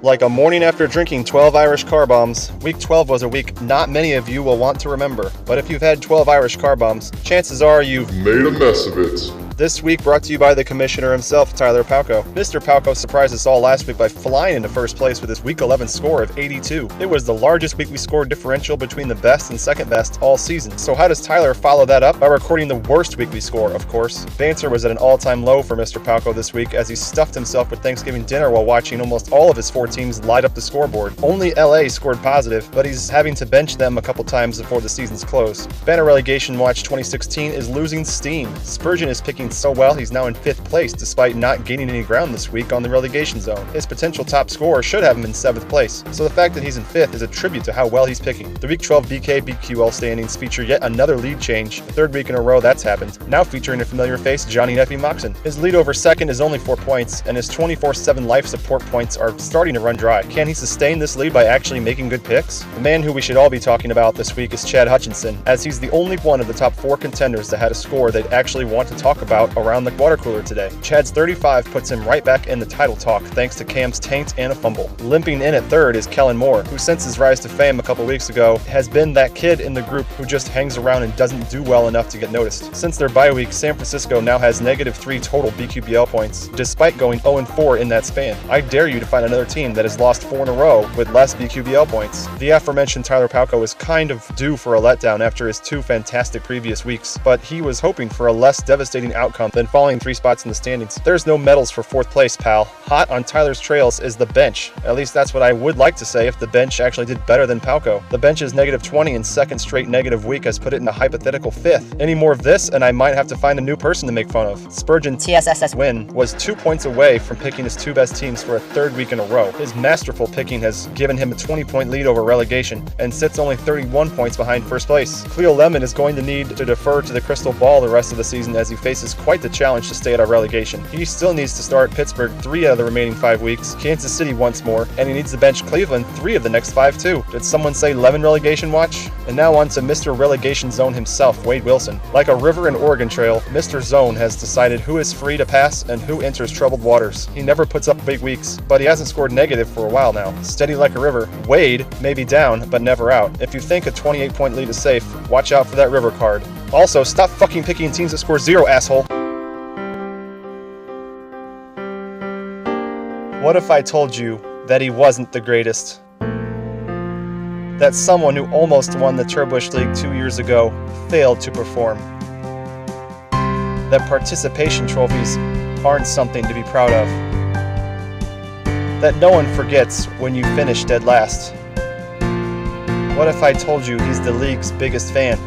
Like a morning after drinking 12 Irish car bombs, week 12 was a week not many of you will want to remember. But if you've had 12 Irish car bombs, chances are you've made a mess of it. This week brought to you by the commissioner himself, Tyler Palko. Mr. Palko surprised us all last week by flying into first place with his week 11 score of 82. It was the largest weekly score differential between the best and second best all season. So how does Tyler follow that up? By recording the worst weekly score, of course. Banter was at an all-time low for Mr. Palko this week as he stuffed himself with Thanksgiving dinner while watching almost all of his four teams light up the scoreboard. Only LA scored positive, but he's having to bench them a couple times before the season's close. Banner Relegation Watch 2016 is losing steam. Spurgeon is picking so well he's now in 5th place despite not gaining any ground this week on the relegation zone. His potential top scorer should have him in 7th place, so the fact that he's in 5th is a tribute to how well he's picking. The week 12 BQBL standings feature yet another lead change, the 3rd week in a row that's happened, now featuring a familiar face, Johnny Neffy Moxon. His lead over 2nd is only 4 points, and his 24/7 life support points are starting to run dry. Can he sustain this lead by actually making good picks? The man who we should all be talking about this week is Chad Hutchinson, as he's the only one of the top 4 contenders that had a score they'd actually want to talk about around the water cooler today. Chad's 35 puts him right back in the title talk thanks to Cam's taint and a fumble. Limping in at 3rd is Kellen Moore, who since his rise to fame a couple weeks ago has been that kid in the group who just hangs around and doesn't do well enough to get noticed. Since their bye week, San Francisco now has -3 total BQBL points, despite going 0-4 in that span. I dare you to find another team that has lost 4 in a row with less BQBL points. The aforementioned Tyler Palko is kind of due for a letdown after his 2 fantastic previous weeks, but he was hoping for a less devastating outcome than falling 3 spots in the standings. There's no medals for 4th place, pal. Hot on Tyler's trails is the bench. At least that's what I would like to say if the bench actually did better than Palko. The bench's -20 and 2nd straight negative week has put it in a hypothetical 5th. Any more of this and I might have to find a new person to make fun of. Spurgeon's TSSS win was 2 points away from picking his 2 best teams for a 3rd week in a row. His masterful picking has given him a 20-point lead over relegation and sits only 31 points behind 1st place. Cleo Lemon is going to need to defer to the crystal ball the rest of the season as he faces quite the challenge to stay out of relegation. He still needs to start Pittsburgh 3 out of the remaining 5 weeks, Kansas City once more, and he needs to bench Cleveland 3 of the next 5 too. Did someone say Lemon relegation watch? And now on to Mr. Relegation Zone himself, Wade Wilson. Like a river in Oregon Trail, Mr. Zone has decided who is free to pass and who enters troubled waters. He never puts up big weeks, but he hasn't scored negative for a while now. Steady like a river. Wade may be down, but never out. If you think a 28-point lead is safe, watch out for that river card. Also, stop fucking picking teams that score 0, asshole. What if I told you that he wasn't the greatest? That someone who almost won the Turbush League 2 years ago failed to perform? That participation trophies aren't something to be proud of? That no one forgets when you finish dead last? What if I told you he's the league's biggest fan?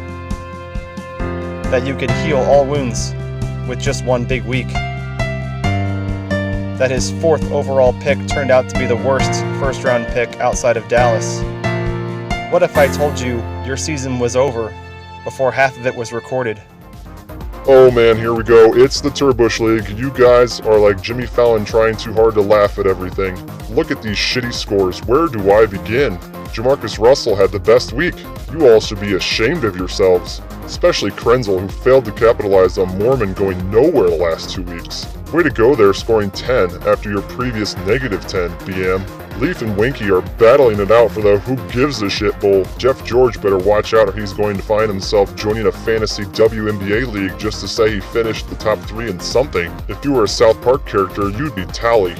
That you could heal all wounds with just 1 big week? That his 4th overall pick turned out to be the worst 1st-round pick outside of Dallas? What if I told you your season was over before half of it was recorded? Oh man, here we go. It's the Turbush League. You guys are like Jimmy Fallon trying too hard to laugh at everything. Look at these shitty scores. Where do I begin? Jamarcus Russell had the best week. You all should be ashamed of yourselves. Especially Krenzel, who failed to capitalize on Mormon going nowhere the last 2 weeks. Way to go there, scoring 10 after your previous -10, BM. Leaf and Winky are battling it out for the Who Gives a Shit Bowl. Jeff George better watch out or he's going to find himself joining a fantasy WNBA league just to say he finished the top 3 in something. If you were a South Park character, you'd be Tally.